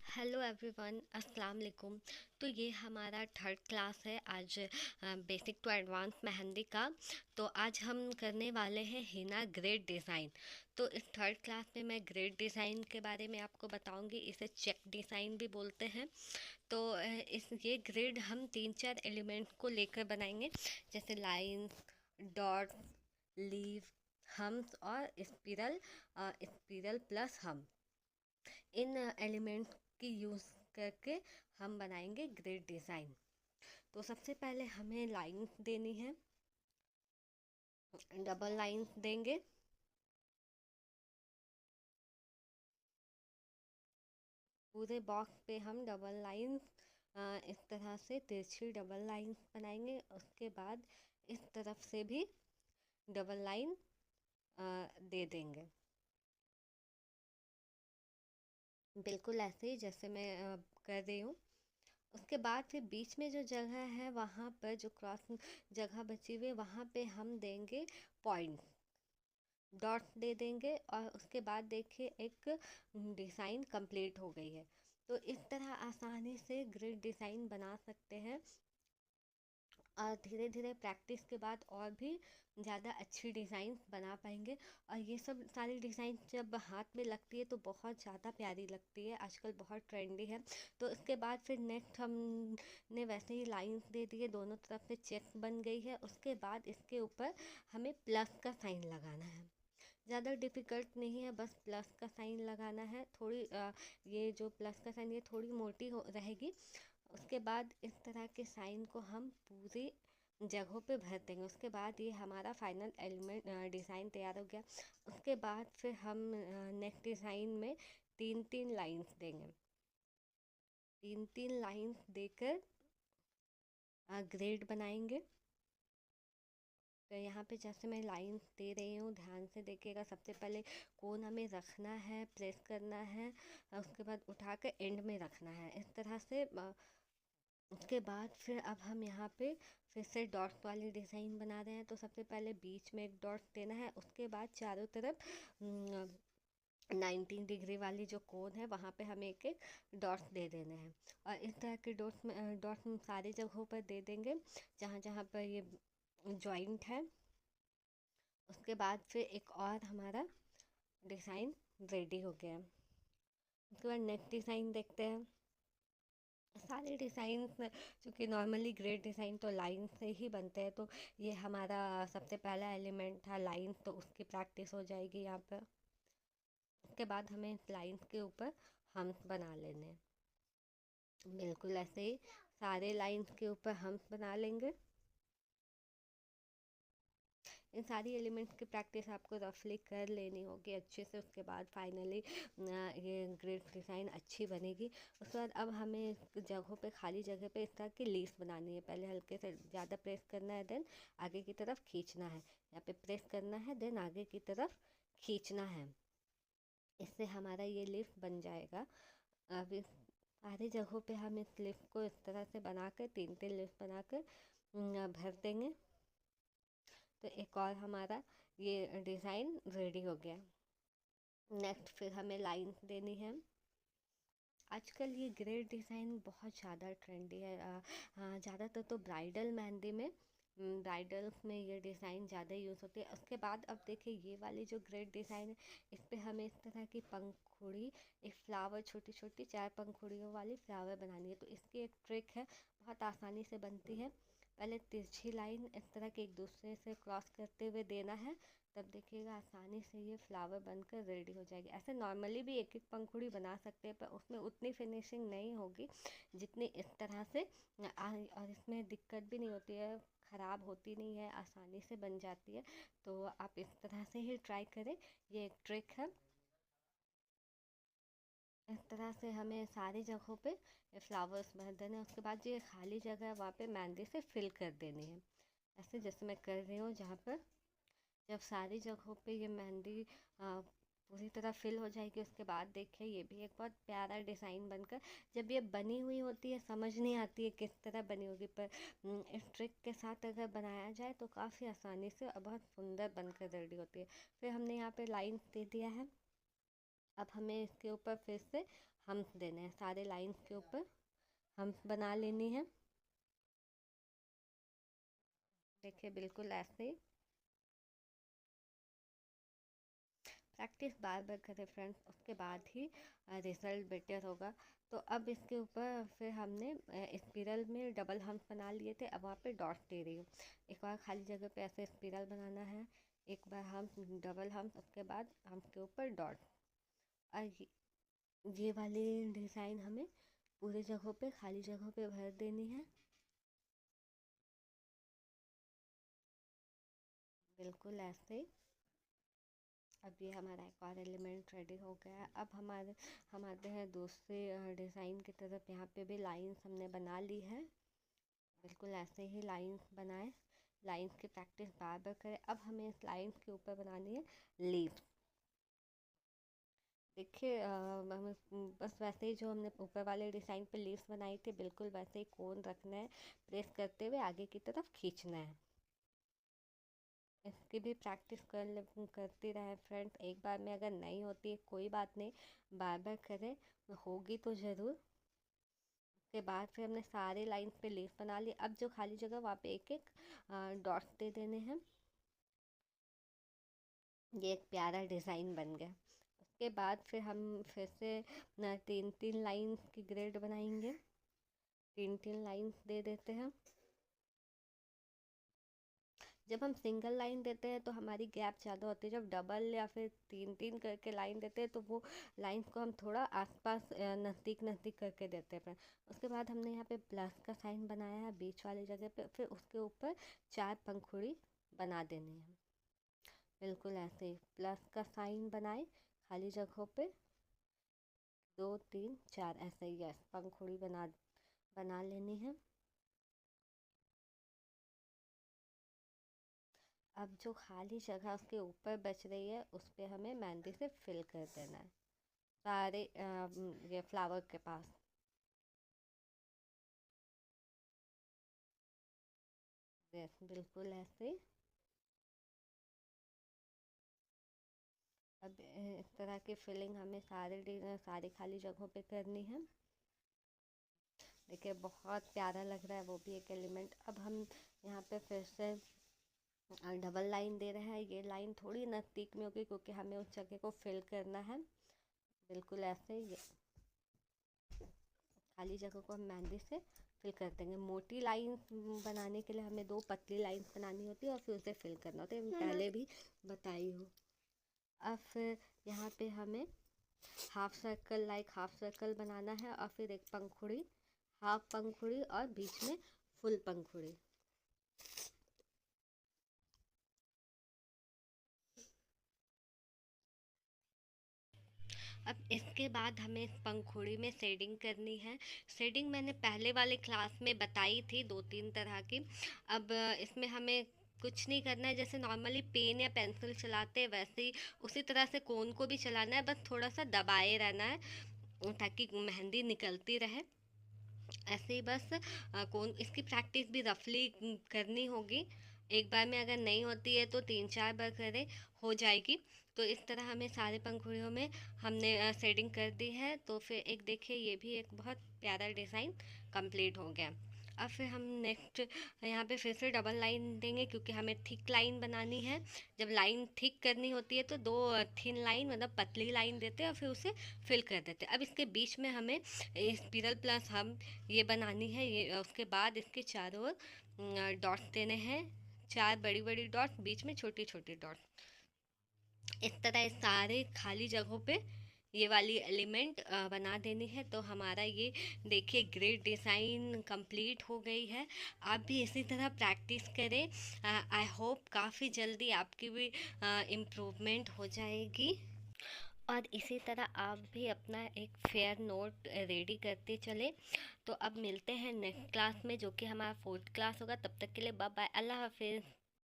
Hello everyone, अस्सलाम वालेकुम। तो ये हमारा थर्ड क्लास है आज, बेसिक टू एडवांस मेहंदी का। तो आज हम करने वाले हैं हिना ग्रेड डिज़ाइन। तो इस थर्ड क्लास में मैं ग्रेड डिज़ाइन के बारे में आपको बताऊंगी। इसे चेक डिज़ाइन भी बोलते हैं। तो इस ये ग्रिड हम तीन चार एलिमेंट को लेकर बनाएंगे, जैसे लाइंस, डॉट्स, लीव, हम्स और स्पिरल। स्पिरल प्लस हम, इन एलिमेंट की यूज़ करके हम बनाएंगे ग्रिड डिज़ाइन। तो सबसे पहले हमें लाइंस देनी है, डबल लाइंस देंगे। पूरे बॉक्स पे हम डबल लाइंस इस तरह से तिरछी डबल लाइंस बनाएंगे। उसके बाद इस तरफ से भी डबल लाइन दे देंगे, बिल्कुल ऐसे ही जैसे मैं कर रही हूँ। उसके बाद फिर बीच में जो जगह है, वहाँ पर जो क्रॉस जगह बची हुई है, वहाँ पे हम देंगे पॉइंट, डॉट्स दे देंगे। और उसके बाद देखिए एक डिज़ाइन कंप्लीट हो गई है। तो इस तरह आसानी से ग्रिड डिज़ाइन बना सकते हैं। और धीरे धीरे प्रैक्टिस के बाद और भी ज़्यादा अच्छी डिज़ाइन बना पाएंगे। और ये सब सारी डिज़ाइन जब हाथ में लगती है तो बहुत ज़्यादा प्यारी लगती है, आजकल बहुत ट्रेंडी है। तो इसके बाद फिर नेक्स्ट हमने वैसे ही लाइंस दे दिए, दोनों तरफ से चेक बन गई है। उसके बाद इसके ऊपर हमें प्लस का साइन लगाना है। ज़्यादा डिफ़िकल्ट नहीं है, बस प्लस का साइन लगाना है। थोड़ी ये जो प्लस का साइन, ये थोड़ी मोटी हो रहेगी। उसके बाद इस तरह के साइन को हम पूरी जगहों पे भर देंगे। उसके बाद ये हमारा फाइनल एलिमेंट डिज़ाइन तैयार हो गया। उसके बाद फिर हम नेक्स्ट डिज़ाइन में तीन तीन लाइंस देंगे। तीन तीन लाइंस देकर ग्रेड बनाएंगे। तो यहाँ पे जैसे मैं लाइंस दे रही हूँ, ध्यान से देखिएगा। सबसे पहले कोन हमें रखना है, प्रेस करना है, और उसके बाद उठा कर एंड में रखना है, इस तरह से। उसके बाद फिर अब हम यहाँ पे फिर से डॉट्स वाली डिज़ाइन बना रहे हैं। तो सबसे पहले बीच में एक डॉट देना है। उसके बाद चारों तरफ 90 डिग्री वाली जो कोन है, वहाँ पे हमें एक एक डॉट्स दे देने हैं। और इस तरह के डॉट्स हम सारी जगहों पर दे देंगे जहाँ जहाँ पर ये जॉइंट है। उसके बाद फिर एक और हमारा डिज़ाइन रेडी हो गया है। उसके बाद नेक्स्ट डिज़ाइन देखते हैं। सारे डिज़ाइन चूँकि नॉर्मली ग्रेड डिज़ाइन तो लाइन से ही बनते हैं, तो ये हमारा सबसे पहला एलिमेंट था लाइन, तो उसकी प्रैक्टिस हो जाएगी यहाँ पर। उसके बाद हमें इस लाइन्स के ऊपर हम्स बना लेने हैं। बिल्कुल ऐसे ही सारे लाइन्स के ऊपर हम्स बना लेंगे। इन सारी एलिमेंट्स की प्रैक्टिस आपको रफली कर लेनी होगी अच्छे से। उसके बाद फाइनली ये ग्रेड डिज़ाइन अच्छी बनेगी। उसके बाद अब हमें जगहों पे, खाली जगह पे इस तरह की लीफ बनानी है। पहले हल्के से ज़्यादा प्रेस करना है, देन आगे की तरफ खींचना है। यहाँ पे प्रेस करना है, देन आगे की तरफ खींचना है। इससे हमारा ये लीफ बन जाएगा। अब इस सारी जगहों पे हम इस लीफ को इस तरह से बनाकर, तीन तीन लीफ बनाकर भर देंगे। तो एक और हमारा ये डिज़ाइन रेडी हो गया। नेक्स्ट फिर हमें लाइंस देनी है। आजकल ये ग्रेड डिज़ाइन बहुत ज़्यादा ट्रेंडी है। ज़्यादातर तो ब्राइडल मेहंदी में, ब्राइडल्स में ये डिज़ाइन ज़्यादा यूज़ होती है। उसके बाद अब देखिए ये वाली जो ग्रेड डिज़ाइन है, इस पर हमें इस तरह की पंखुड़ी, एक फ्लावर, छोटी छोटी चार पंखुड़ियों वाली फ्लावर बनानी है। तो इसकी एक ट्रिक है, बहुत आसानी से बनती है। पहले तिरछी लाइन इस तरह के एक दूसरे से क्रॉस करते हुए देना है, तब देखिएगा आसानी से ये फ्लावर बनकर रेडी हो जाएगी। ऐसे नॉर्मली भी एक एक पंखुड़ी बना सकते हैं, पर उसमें उतनी फिनिशिंग नहीं होगी जितनी इस तरह से। और इसमें दिक्कत भी नहीं होती है, ख़राब होती नहीं है, आसानी से बन जाती है। तो आप इस तरह से ही ट्राई करें, ये एक ट्रिक है। इस तरह से हमें सारी जगहों पे फ्लावर्स भर देने हैं। उसके बाद जो ये खाली जगह है, वहाँ पे मेहंदी से फिल कर देनी है, ऐसे जैसे मैं कर रही हूँ। जहाँ पर जब सारी जगहों पे ये मेहंदी पूरी तरह फिल हो जाएगी, उसके बाद देखिए ये भी एक बहुत प्यारा डिज़ाइन बनकर, जब ये बनी हुई होती है समझ नहीं आती है किस तरह बनी होगी, पर इस ट्रिक के साथ अगर बनाया जाए तो काफ़ी आसानी से और बहुत सुंदर बनकर रेडी होती है। फिर हमने यहाँ पे लाइंस दे दिया है। अब हमें इसके ऊपर फिर से हम्स देने हैं, सारे लाइंस के ऊपर हम्स बना लेनी है। देखिए बिल्कुल ऐसे ही प्रैक्टिस बार बार करें फ्रेंड्स, उसके बाद ही रिज़ल्ट बेटर होगा। तो अब इसके ऊपर फिर हमने स्पिरल में डबल हम्स बना लिए थे, अब वहाँ पे डॉट्स दे रही हूँ। एक बार खाली जगह पे ऐसे स्पिरल बनाना है, एक बार हम डबल हम्स, उसके बाद हम्स के ऊपर डॉट। और ये वाली डिज़ाइन हमें पूरे जगहों पे, खाली जगहों पे भर देनी है। बिल्कुल ऐसे ही। अब ये हमारा एक और एलिमेंट रेडी हो गया है। अब हम आते हैं दूसरे डिज़ाइन की तरफ। यहाँ पे भी लाइंस हमने बना ली है, बिल्कुल ऐसे ही लाइंस बनाएं। लाइंस की प्रैक्टिस बार बार करें। अब हमें इस लाइंस के ऊपर बनानी है लीव्स। देखिए हमें बस वैसे ही जो हमने ऊपर वाले डिज़ाइन पे लीव्स बनाई थी, बिल्कुल वैसे ही कोन रखना है, प्रेस करते हुए आगे की तरफ खींचना है। इसकी भी प्रैक्टिस करती रहें फ्रेंड्स। एक बार में अगर नहीं होती है कोई बात नहीं, बार बार करें, होगी तो ज़रूर। उसके बाद फिर हमने सारे लाइंस पे लीफ बना ली। अब जो खाली जगह वहाँ पे एक एक डॉट्स दे देने हैं। ये एक प्यारा डिज़ाइन बन गया। उसके बाद फिर हम फिर से 3-3 लाइंस की ग्रिड बनाएंगे। 3-3 लाइंस दे देते हैं। जब हम सिंगल लाइन देते हैं तो हमारी गैप ज़्यादा होती है, जब डबल या फिर 3-3 करके लाइन देते हैं तो वो लाइंस को हम थोड़ा आसपास नज़दीक नज़दीक करके देते हैं। उसके बाद हमने यहाँ पे प्लस का साइन बनाया है बीच वाली जगह पे, फिर उसके ऊपर 4 पंखुड़ी बना देनी है। बिल्कुल ऐसे ही प्लस का साइन बनाए खाली जगहों पे, 2-3-4 ऐसे ही यस पंखुड़ी बना लेनी है। अब जो खाली जगह उसके ऊपर बच रही है उस पर हमें मेहंदी से फिल कर देना है, सारे ये फ्लावर के पास। यस बिल्कुल ऐसे। अब इस तरह की फिलिंग हमें सारे खाली जगहों पे करनी है। देखिए बहुत प्यारा लग रहा है वो भी एक एलिमेंट। अब हम यहाँ पे फिर से डबल लाइन दे रहे हैं। ये लाइन थोड़ी नज़दीक में होगी क्योंकि हमें उस जगह को फिल करना है। बिल्कुल ऐसे ही खाली जगह को हम मेहंदी से फिल कर देंगे। मोटी लाइन बनाने के लिए हमें 2 पतली लाइंस बनानी होती है और फिर उसे फिल करना होता है, मैं पहले भी बताई हूँ। अब फिर यहाँ पे हमें हाफ सर्कल बनाना है और फिर एक पंखुड़ी, हाफ पंखुड़ी और बीच में फुल पंखुड़ी। अब इसके बाद हमें इस पंखुड़ी में शेडिंग करनी है। शेडिंग मैंने पहले वाले क्लास में बताई थी 2-3 तरह की। अब इसमें हमें कुछ नहीं करना है, जैसे नॉर्मली पेन या पेंसिल चलाते हैं वैसे ही उसी तरह से कोन को भी चलाना है, बस थोड़ा सा दबाए रहना है ताकि मेहंदी निकलती रहे। ऐसे ही बस कौन इसकी प्रैक्टिस भी रफली करनी होगी। एक बार में अगर नहीं होती है तो 3-4 बार करें, हो जाएगी। तो इस तरह हमें सारे पंखुड़ियों में हमने शेडिंग कर दी है। तो फिर एक देखिए ये भी एक बहुत प्यारा डिज़ाइन कंप्लीट हो गया। अब फिर हम नेक्स्ट यहाँ पे फिर से डबल लाइन देंगे क्योंकि हमें थिक लाइन बनानी है। जब लाइन थिक करनी होती है तो 2 थिन लाइन मतलब पतली लाइन देते हैं और फिर उसे फिल कर देते हैं। अब इसके बीच में हमें स्पिरल प्लस हम ये बनानी है। ये उसके बाद इसके चारों ओर डॉट्स देने हैं, 4 बड़ी बड़ी डॉट्स, बीच में छोटी छोटी डॉट्स। इस तरह इस सारे खाली जगहों पे ये वाली एलिमेंट बना देनी है। तो हमारा ये देखिए ग्रेड डिज़ाइन कंप्लीट हो गई है। आप भी इसी तरह प्रैक्टिस करें। आई होप काफ़ी जल्दी आपकी भी इम्प्रूवमेंट हो जाएगी। और इसी तरह आप भी अपना एक फेयर नोट रेडी करते चले। तो अब मिलते हैं नेक्स्ट क्लास में जो कि हमारा 4th क्लास होगा। तब तक के लिए बाय बाय, अल्लाह हाफिज़।